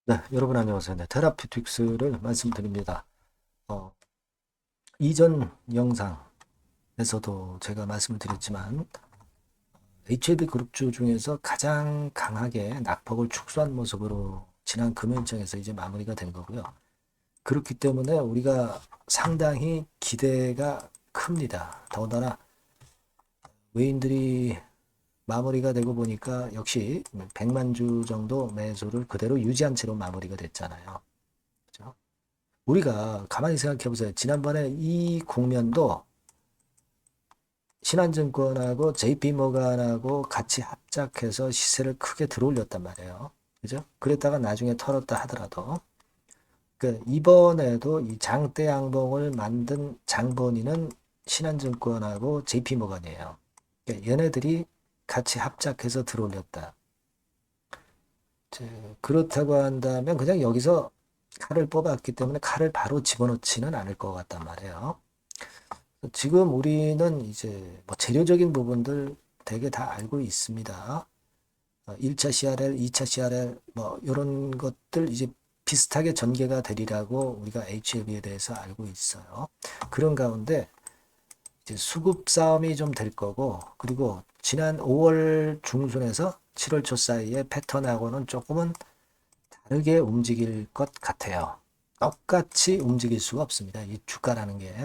네, 여러분 안녕하세요. 네, 테라피틱스를 말씀드립니다. 어, 이전 영상에서도 제가 말씀을 드렸지만 HLB 그룹주 중에서 가장 강하게 낙폭을 축소한 모습으로 지난 금요일장에서 이제 마무리가 된 거고요. 그렇기 때문에 우리가 상당히 기대가 큽니다. 더군다나 외인들이 마무리가 되고 보니까 역시 100만 주 정도 매수를 그대로 유지한 채로 마무리가 됐잖아요. 그죠? 우리가 가만히 생각해 보세요. 지난번에 이 국면도 신한증권하고 JP모간하고 같이 합작해서 시세를 크게 들어올렸단 말이에요. 그죠? 그랬다가 나중에 털었다 하더라도 그 이번에도 이 장대 양봉을 만든 장본인은 신한증권하고 JP모간이에요. 그러니까 얘네들이 같이 합작해서 들어올렸다. 그렇다고 한다면 그냥 여기서 칼을 뽑았기 때문에 칼을 바로 집어넣지는 않을 것 같단 말이에요. 지금 우리는 이제 뭐 재료적인 부분들 되게 다 알고 있습니다. 1차 CRL, 2차 CRL 뭐 이런 것들 이제 비슷하게 전개가 되리라고 우리가 HLB에 대해서 알고 있어요. 그런 가운데 이제 수급 싸움이 좀 될 거고, 그리고 지난 5월 중순에서 7월 초 사이에 패턴하고는 조금은 다르게 움직일 것 같아요. 똑같이 움직일 수가 없습니다. 이 주가라는 게.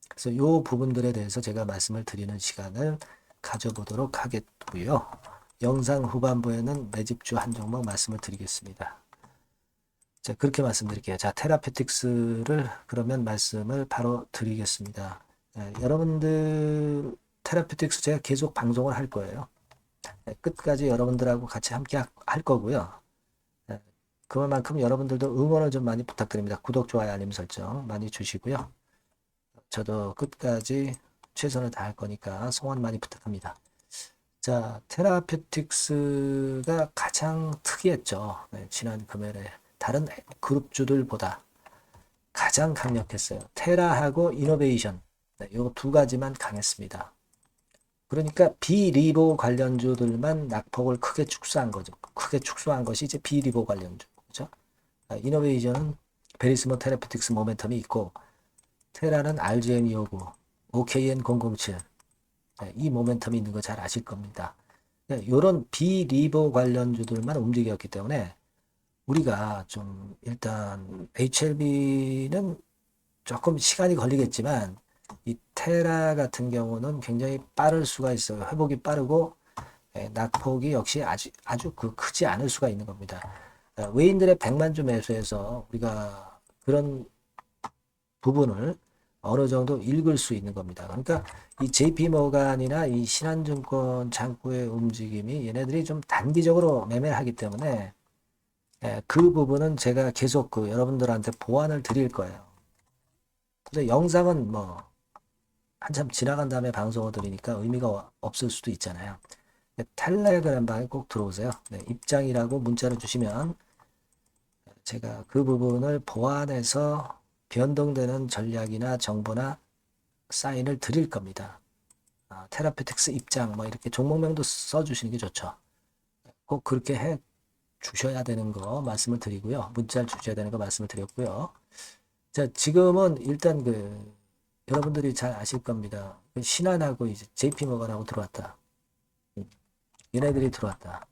그래서 이 부분들에 대해서 제가 말씀을 드리는 시간을 가져보도록 하겠고요. 영상 후반부에는 매집주 한 종목 말씀을 드리겠습니다. 자, 그렇게 말씀드릴게요. 자, 테라페틱스를 그러면 말씀을 바로 드리겠습니다. 여러분들 테라페틱스 제가 계속 방송을 할 거예요. 끝까지 여러분들하고 같이 함께 할 거고요. 그만큼 여러분들도 응원을 좀 많이 부탁드립니다. 구독, 좋아요, 알림 설정 많이 주시고요. 저도 끝까지 최선을 다할 거니까 소원 많이 부탁합니다. 자, 테라피틱스가 가장 특이했죠. 네, 지난 금요일에 다른 그룹주들보다 가장 강력했어요. 테라하고 이노베이션. 네, 요두 가지만 강했습니다. 그러니까 비리보 관련주들만 낙폭을 크게 축소한 거죠. 크게 축소한 것이 이제 비리보 관련주. 그죠? 이노베이션은 베리스모 테라피틱스 모멘텀이 있고 테라는 RGM259, OKN007, 이 모멘텀이 있는 거 잘 아실 겁니다. 이런 비리버 관련주들만 움직였기 때문에 우리가 좀 일단 HLB는 조금 시간이 걸리겠지만 이 테라 같은 경우는 굉장히 빠를 수가 있어요. 회복이 빠르고 낙폭이 역시 아주 그 크지 않을 수가 있는 겁니다. 외인들의 100만 주 매수에서 우리가 그런 부분을 어느 정도 읽을 수 있는 겁니다. 그러니까 이 JP 모간이나 이 신한증권 창구의 움직임이 얘네들이 좀 단기적으로 매매를 하기 때문에 그 부분은 제가 계속 그 여러분들한테 보완을 드릴 거예요. 근데 영상은 뭐 한참 지나간 다음에 방송을 드리니까 의미가 없을 수도 있잖아요. 텔레그램 방에 꼭 들어오세요. 네, 입장이라고 문자를 주시면 제가 그 부분을 보완해서 변동되는 전략이나 정보나 사인을 드릴 겁니다. 테라페틱스 입장 뭐 이렇게 종목명도 써주시는 게 좋죠. 꼭 그렇게 해 주셔야 되는 거 말씀을 드리고요. 문자를 주셔야 되는 거 말씀을 드렸고요. 자, 지금은 일단 그 여러분들이 잘 아실 겁니다. 그 신한하고 이제 JP모건하고 들어왔다. 얘네들이 들어왔다.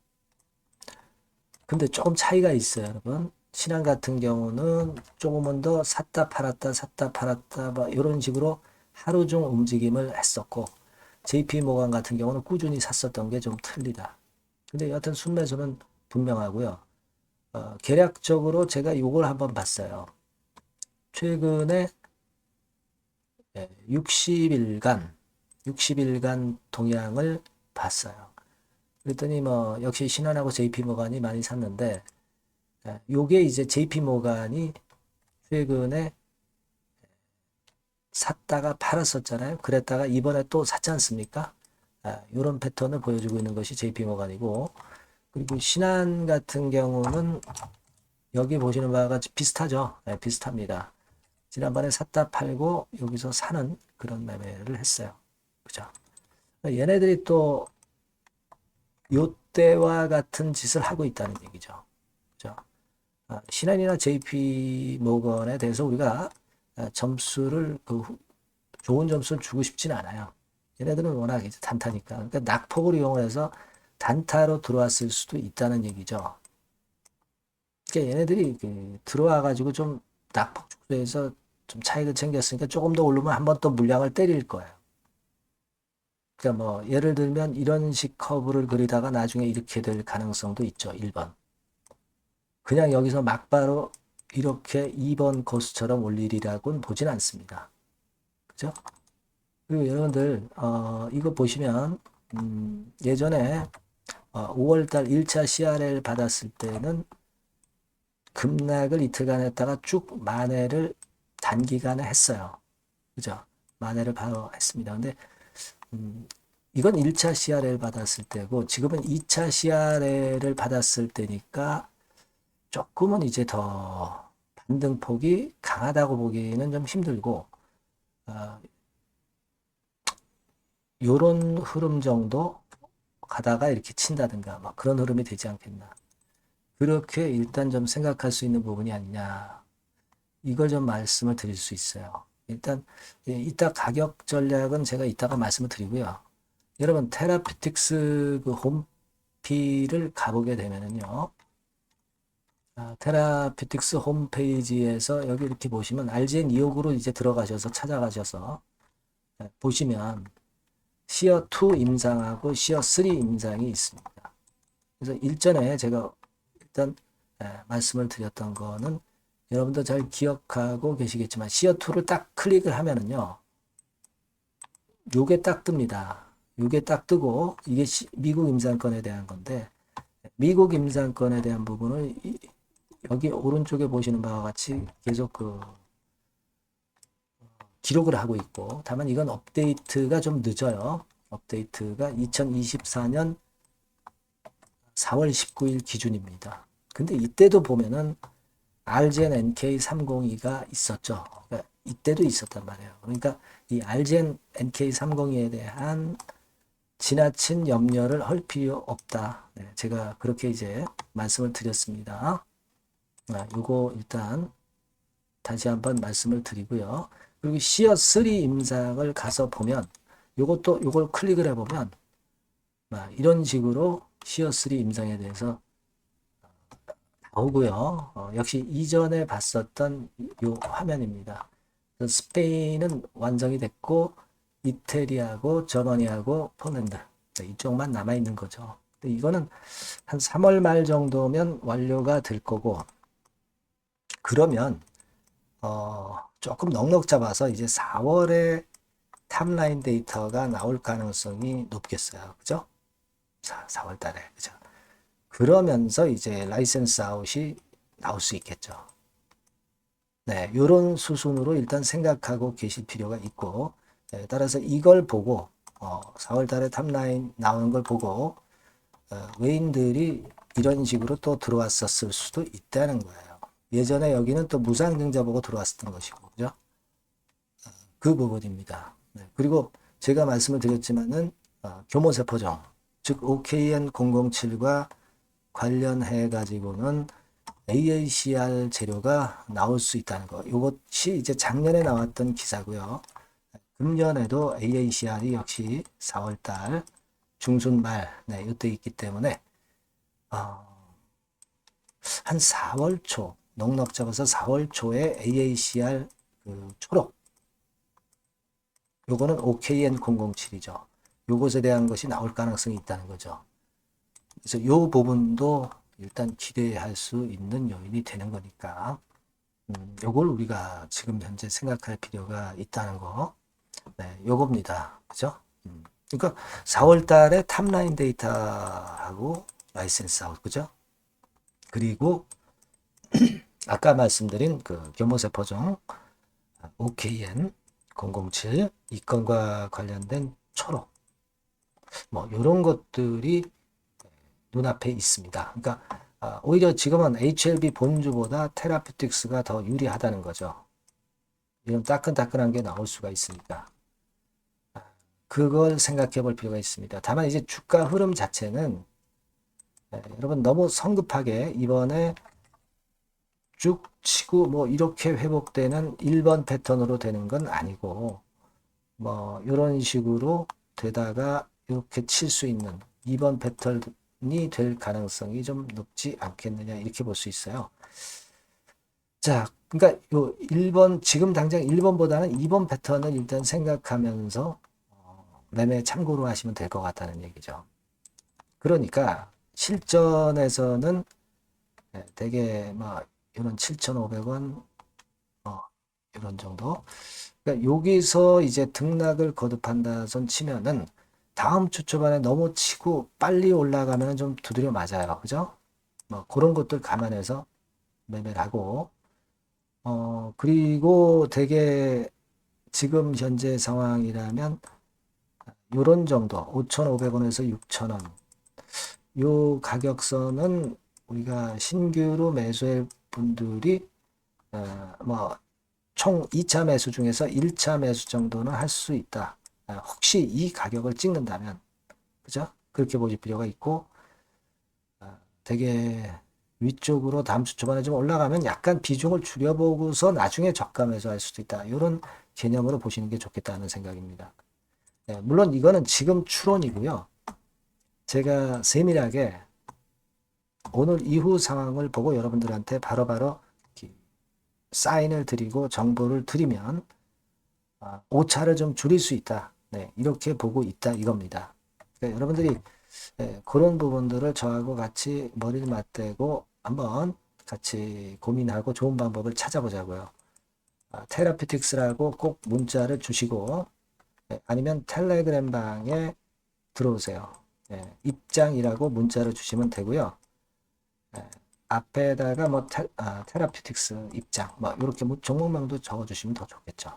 근데 조금 차이가 있어요, 여러분. 신한 같은 경우는 조금은 더 샀다 팔았다 뭐 이런 식으로 하루 종 움직임을 했었고 JP모건 같은 경우는 꾸준히 샀었던 게 좀 틀리다. 근데 여하튼 순매수는 분명하고요. 계략적으로 제가 요걸 한번 봤어요. 최근에 60일간 동향을 봤어요. 그랬더니 뭐 역시 신한하고 JP모간이 많이 샀는데 요게 이제 JP모간이 최근에 샀다가 팔았었잖아요. 그랬다가 이번에 또 샀지 않습니까? 이런 패턴을 보여주고 있는 것이 JP모간이고 그리고 신한 같은 경우는 여기 보시는 바와 같이 비슷하죠. 네, 비슷합니다. 지난번에 샀다 팔고 여기서 사는 그런 매매를 했어요. 그죠? 얘네들이 또 요때와 같은 짓을 하고 있다는 얘기죠. 그죠? 신한이나 JP 모건에 대해서 우리가 점수를 좋은 점수를 주고 싶지는 않아요. 얘네들은 워낙 이제 단타니까. 그러니까 낙폭을 이용해서 단타로 들어왔을 수도 있다는 얘기죠. 그러니까 얘네들이 들어와 가지고 좀 낙폭 축소해서 좀 차익을 챙겼으니까 조금 더 오르면 한 번 더 물량을 때릴 거예요. 그러니까 뭐 예를 들면 이런 식 커브를 그리다가 나중에 이렇게 될 가능성도 있죠. 1번. 그냥 여기서 막바로 이렇게 2번 코스처럼 올리리라고는 보진 않습니다. 그죠? 그리고 여러분들 이거 보시면 예전에 5월달 1차 CRL 받았을 때는 급락을 이틀간 했다가 쭉 만회를 단기간에 했어요. 그죠? 만회를 바로 했습니다. 근데 이건 1차 CRL 받았을 때고 지금은 2차 CRL을 받았을 때니까 조금은 이제 더 반등폭이 강하다고 보기는 좀 힘들고 요런 흐름 정도 가다가 이렇게 친다든가 막 그런 흐름이 되지 않겠나. 그렇게 일단 좀 생각할 수 있는 부분이 아니냐. 이걸 좀 말씀을 드릴 수 있어요. 일단 이따 가격 전략은 제가 이따가 말씀을 드리고요. 여러분 테라피틱스 그 홈피를 가보게 되면은요. 테라피틱스 홈페이지에서 여기 이렇게 보시면 RGN 2호구로 이제 들어가셔서 찾아가셔서 보시면 시어 2 임상하고 시어 3 임상이 있습니다. 그래서 일전에 제가 일단 말씀을 드렸던 거는 여러분도 잘 기억하고 계시겠지만 시어 2를 딱 클릭을 하면은요. 요게 딱 뜹니다. 요게 딱 뜨고 이게 미국 임상권에 대한 건데 미국 임상권에 대한 부분을 여기 오른쪽에 보시는 바와 같이 계속 기록을 하고 있고 다만 이건 업데이트가 좀 늦어요. 업데이트가 2024년 4월 19일 기준입니다. 근데 이때도 보면은 RGN NK302가 있었죠. 그러니까 이때도 있었단 말이에요. 그러니까 이 RGN NK302에 대한 지나친 염려를 할 필요 없다. 네, 제가 그렇게 이제 말씀을 드렸습니다. 요거 일단 다시 한번 말씀을 드리고요. 그리고 시어 3 임상을 가서 보면 요것도 요걸 클릭을 해보면 이런 식으로 시어 3 임상에 대해서 나오고요. 역시 이전에 봤었던 요 화면입니다. 스페인은 완성이 됐고 이태리하고 저머니하고 폴란드 이쪽만 남아 있는 거죠. 근데 이거는 한 3월 말 정도면 완료가 될 거고 그러면 조금 넉넉 잡아서 이제 4월에 탑라인 데이터가 나올 가능성이 높겠어요. 그죠? 4월 달에. 그죠? 그러면서 이제 라이센스 아웃이 나올 수 있겠죠. 네, 요런 수순으로 일단 생각하고 계실 필요가 있고, 네, 따라서 이걸 보고, 4월 달에 탑라인 나오는 걸 보고, 외인들이 이런 식으로 또 들어왔었을 수도 있다는 거예요. 예전에 여기는 또 무상증자 보고 들어왔었던 것이고, 그죠? 그 부분입니다. 네, 그리고 제가 말씀을 드렸지만은, 교모세포종, 즉, OKN007과 관련해 가지고는 AACR 재료가 나올 수 있다는 거. 이것이 이제 작년에 나왔던 기사고요. 금년에도 AACR이 역시 4월달 중순 말, 네, 이때 있기 때문에 한 4월 초, 넉넉 잡아서 4월 초에 AACR 초록, 요거는 OKN007이죠. 요것에 대한 것이 나올 가능성이 있다는 거죠. 그래서 요 부분도 일단 기대할 수 있는 요인이 되는 거니까 요걸 우리가 지금 현재 생각할 필요가 있다는 거. 네, 요겁니다. 그죠? 그러니까 4월 달에 탑라인 데이터하고 라이센스 아웃, 그죠? 그리고 아까 말씀드린 그 교모세포종 OKN 007 이 건과 관련된 초록 뭐 요런 것들이 눈앞에 있습니다. 그러니까 오히려 지금은 HLB 본주보다 테라피틱스가 더 유리하다는 거죠. 이런 따끈따끈한 게 나올 수가 있으니까. 그걸 생각해 볼 필요가 있습니다. 다만 이제 주가 흐름 자체는 여러분 너무 성급하게 이번에 쭉 치고 뭐 이렇게 회복되는 1번 패턴으로 되는 건 아니고 뭐 이런 식으로 되다가 이렇게 칠 수 있는 2번 패턴이 될 가능성이 좀 높지 않겠느냐 이렇게 볼 수 있어요. 자, 그러니까 요 1번 지금 당장 1번보다는 2번 패턴을 일단 생각하면서 매매 참고로 하시면 될 것 같다는 얘기죠. 그러니까 실전에서는 되게 뭐 이런 7,500원 이런 정도. 그러니까 여기서 이제 등락을 거듭한다 손 치면은 다음 주 초반에 너무 치고 빨리 올라가면 좀 두드려 맞아요. 그죠? 뭐 그런 것들 감안해서 매매를 하고 그리고 되게 지금 현재 상황이라면 요런 정도 5,500원에서 6,000원 요 가격선은 우리가 신규로 매수할 분들이 뭐 총 2차 매수 중에서 1차 매수 정도는 할 수 있다. 혹시 이 가격을 찍는다면 그죠? 그렇게 보실 필요가 있고 되게 위쪽으로 다음 주 초반에 좀 올라가면 약간 비중을 줄여보고서 나중에 저가 매수할 수도 있다. 이런 개념으로 보시는 게 좋겠다는 생각입니다. 물론 이거는 지금 추론이고요. 제가 세밀하게 오늘 이후 상황을 보고 여러분들한테 바로바로 사인을 드리고 정보를 드리면 오차를 좀 줄일 수 있다. 네, 이렇게 보고 있다 이겁니다. 그러니까 여러분들이 그런 부분들을 저하고 같이 머리를 맞대고 한번 같이 고민하고 좋은 방법을 찾아보자고요. 테라피틱스라고 꼭 문자를 주시고 아니면 텔레그램 방에 들어오세요. 입장이라고 문자를 주시면 되고요. 앞에다가 뭐 테라피틱스 입장 뭐 이렇게 종목명도 적어주시면 더 좋겠죠.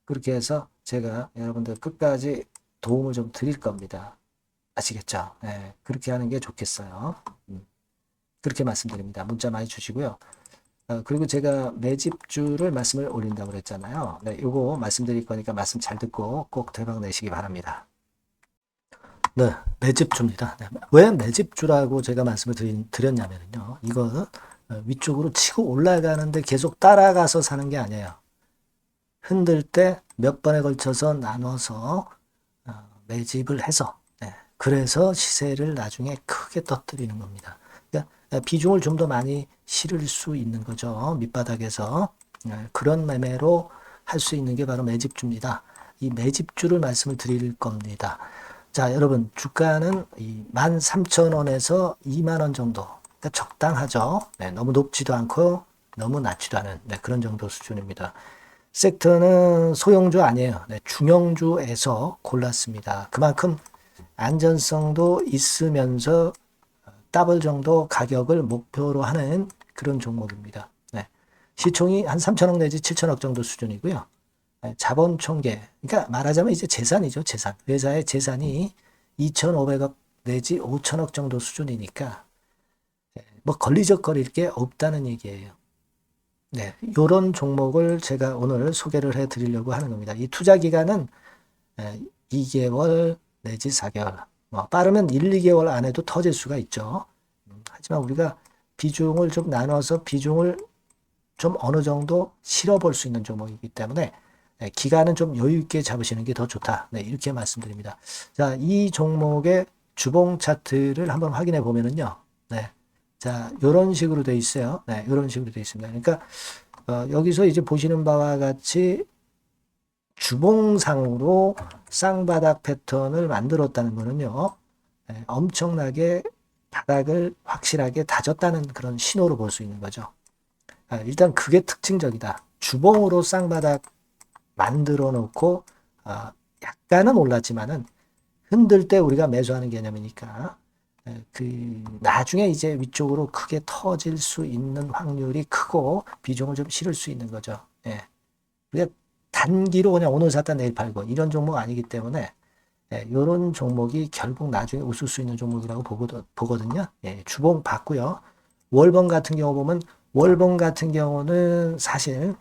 그렇게 해서 제가 여러분들 끝까지 도움을 좀 드릴 겁니다. 아시겠죠? 그렇게 하는 게 좋겠어요. 그렇게 말씀드립니다. 문자 많이 주시고요. 그리고 제가 매집주를 말씀을 올린다고 그랬잖아요. 네, 요거 말씀드릴 거니까 말씀 잘 듣고 꼭 대박 내시기 바랍니다. 네, 매집주입니다. 네, 왜 매집주라고 제가 말씀을 드렸냐면요. 이거는 위쪽으로 치고 올라가는데 계속 따라가서 사는 게 아니에요. 흔들 때 몇 번에 걸쳐서 나눠서 매집을 해서 그래서 시세를 나중에 크게 터뜨리는 겁니다. 그러니까 비중을 좀 더 많이 실을 수 있는 거죠. 밑바닥에서 그런 매매로 할 수 있는 게 바로 매집주입니다. 이 매집주를 말씀을 드릴 겁니다. 자, 여러분 주가는 13,000원에서 2만원 정도 그러니까 적당하죠. 너무 높지도 않고 너무 낮지도 않은 그런 정도 수준입니다. 섹터는 소형주 아니에요. 중형주에서 골랐습니다. 그만큼 안전성도 있으면서 더블 정도 가격을 목표로 하는 그런 종목입니다. 시총이 한 3천억 내지 7천억 정도 수준이고요. 자본 총계, 그러니까 말하자면 이제 재산이죠. 재산. 회사의 재산이 2,500억 내지 5천억 정도 수준이니까 뭐 걸리적거릴 게 없다는 얘기예요. 요런 종목을 제가 오늘 소개를 해 드리려고 하는 겁니다. 이 투자 기간은 2개월 내지 4개월, 뭐 빠르면 1, 2개월 안에도 터질 수가 있죠. 하지만 우리가 비중을 좀 나눠서 비중을 좀 어느 정도 실어볼 수 있는 종목이기 때문에 기간은 좀 여유 있게 잡으시는 게 더 좋다. 이렇게 말씀드립니다. 자, 이 종목의 주봉 차트를 한번 확인해 보면은요. 자, 요런 식으로 돼 있어요. 요런 식으로 돼 있습니다. 그러니까 여기서 이제 보시는 바와 같이 주봉상으로 쌍바닥 패턴을 만들었다는 거는요. 엄청나게 바닥을 확실하게 다졌다는 그런 신호로 볼 수 있는 거죠. 일단 그게 특징적이다. 주봉으로 쌍바닥 만들어 놓고 약간은 올랐지만은 흔들 때 우리가 매수하는 개념이니까 나중에 이제 위쪽으로 크게 터질 수 있는 확률이 크고 비중을 좀 실을 수 있는 거죠. 우리가 단기로 그냥 오늘 샀다 내일 팔고 이런 종목 아니기 때문에 이런 종목이 결국 나중에 웃을 수 있는 종목이라고 보거든요. 주봉 봤고요. 월봉 같은 경우 보면 월봉 같은 경우는 사실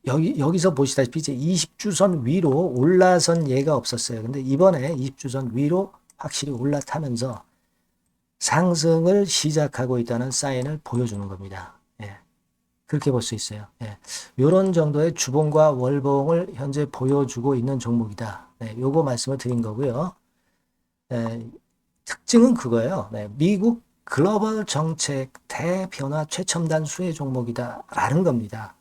여기서 보시다시피 이제 20주선 위로 올라선 예가 없었어요. 근데 이번에 20주선 위로 확실히 올라타면서 상승을 시작하고 있다는 사인을 보여주는 겁니다. 예. 그렇게 볼 수 있어요. 예. 이런 정도의 주봉과 월봉을 현재 보여주고 있는 종목이다. 네, 요거 말씀을 드린 거고요. 예, 특징은 그거예요. 네, 미국 글로벌 정책 대변화 최첨단 수혜 종목이다라는 겁니다.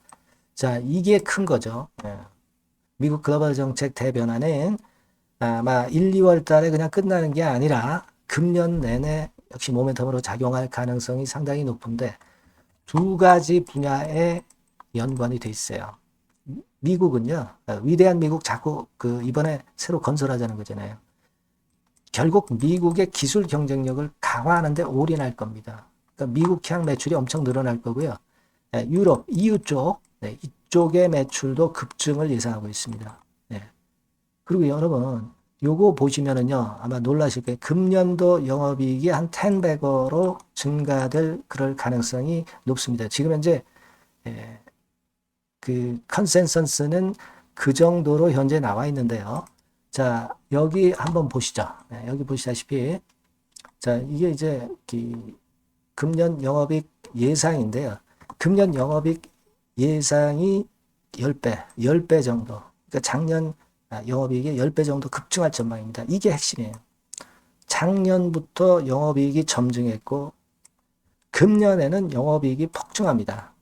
자, 이게 큰 거죠. 예. 미국 글로벌 정책 대변화는 아마 1, 2월 달에 그냥 끝나는 게 아니라 금년 내내 역시 모멘텀으로 작용할 가능성이 상당히 높은데 두 가지 분야에 연관이 돼 있어요. 미국은요, 위대한 미국 자꾸 이번에 새로 건설하자는 거잖아요. 결국 미국의 기술 경쟁력을 강화하는데 올인할 겁니다. 그러니까 미국 향 매출이 엄청 늘어날 거고요. 유럽, EU 쪽, 네, 이쪽의 매출도 급증을 예상하고 있습니다. 네. 그리고 여러분, 요거 보시면은요, 아마 놀라실 거예요. 금년도 영업이익이 한 10배로 증가될 그럴 가능성이 높습니다. 지금 현재, 그 컨센서스는 그 정도로 현재 나와 있는데요. 자, 여기 한번 보시죠. 네, 여기 보시다시피, 자, 이게 이제 금년 영업이익 예상인데요. 금년 영업이익 예상이 10배 정도. 그러니까 작년 영업이익이 10배 정도 급증할 전망입니다. 이게 핵심이에요. 작년부터 영업이익이 점증했고, 금년에는 영업이익이 폭증합니다.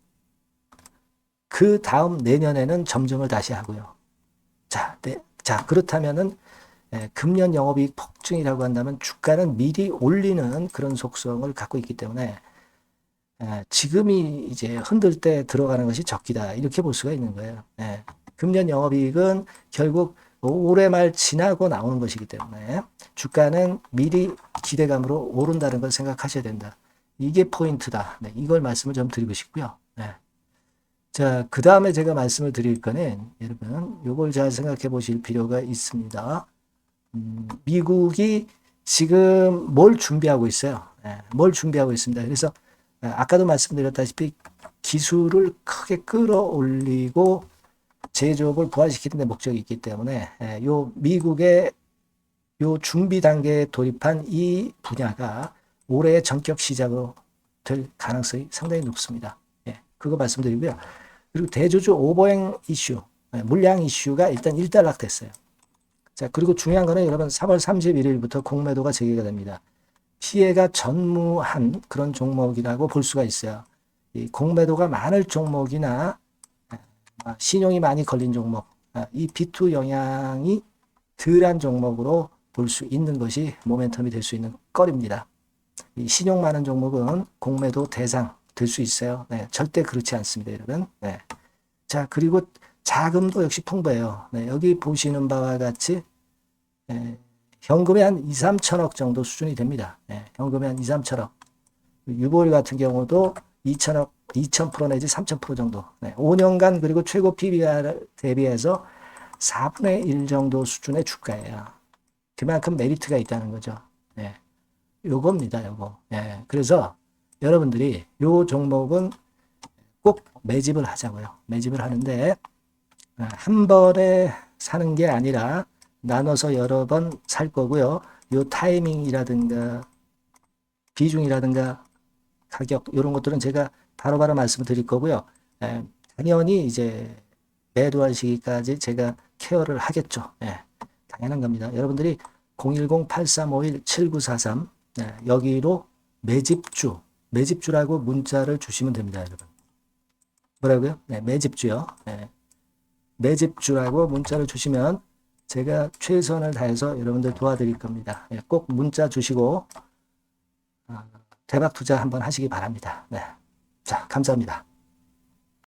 그 다음 내년에는 점증을 다시 하고요. 자, 그렇다면은 금년 영업이익 폭증이라고 한다면 주가는 미리 올리는 그런 속성을 갖고 있기 때문에 지금이 이제 흔들 때 들어가는 것이 적기다. 이렇게 볼 수가 있는 거예요. 금년 영업이익은 결국 올해 말 지나고 나오는 것이기 때문에 주가는 미리 기대감으로 오른다는 걸 생각하셔야 된다. 이게 포인트다. 네, 이걸 말씀을 좀 드리고 싶고요. 자, 그 다음에 제가 말씀을 드릴 거는 여러분 요걸 잘 생각해 보실 필요가 있습니다. 미국이 지금 뭘 준비하고 있어요. 뭘 준비하고 있습니다. 그래서 아까도 말씀드렸다시피 기술을 크게 끌어올리고 제조업을 부활시키는 데 목적이 있기 때문에 요 미국의 요 준비 단계에 돌입한 이 분야가 올해 전격 시작으로 될 가능성이 상당히 높습니다. 그거 말씀드리고요. 그리고 대주주 오버행 이슈, 물량 이슈가 일단 일단락됐어요. 자, 그리고 중요한 거는 여러분 3월 31일부터 공매도가 재개가 됩니다. 피해가 전무한 그런 종목이라고 볼 수가 있어요. 이 공매도가 많을 종목이나 신용이 많이 걸린 종목, 이 B2 영향이 덜한 종목으로 볼 수 있는 것이 모멘텀이 될 수 있는 거리입니다. 이 신용 많은 종목은 공매도 대상 될 수 있어요. 절대 그렇지 않습니다, 여러분. 자, 그리고 자금도 역시 풍부해요. 여기 보시는 바와 같이 현금이 한 2, 3천억 정도 수준이 됩니다. 현금이 한 2, 3천억. 유보율 같은 경우도 2천억, 2,000% 내지 3,000% 정도. 5년간 그리고 최고 PBR 대비해서 4분의 1 정도 수준의 주가예요. 그만큼 메리트가 있다는 거죠. 요겁니다, 요거. 그래서 여러분들이 요 종목은 꼭 매집을 하자고요. 매집을 하는데 한 번에 사는 게 아니라 나눠서 여러 번 살 거고요. 요 타이밍이라든가 비중이라든가 가격 이런 것들은 제가 바로바로 말씀을 드릴 거고요. 당연히 이제 매도할 시기까지 제가 케어를 하겠죠. 당연한 겁니다. 여러분들이 010-8351-7943 여기로 매집주라고 문자를 주시면 됩니다, 여러분. 뭐라고요? 매집주요. 매집주라고 문자를 주시면 제가 최선을 다해서 여러분들 도와드릴 겁니다. 꼭 문자 주시고 대박 투자 한번 하시기 바랍니다. 자, 감사합니다.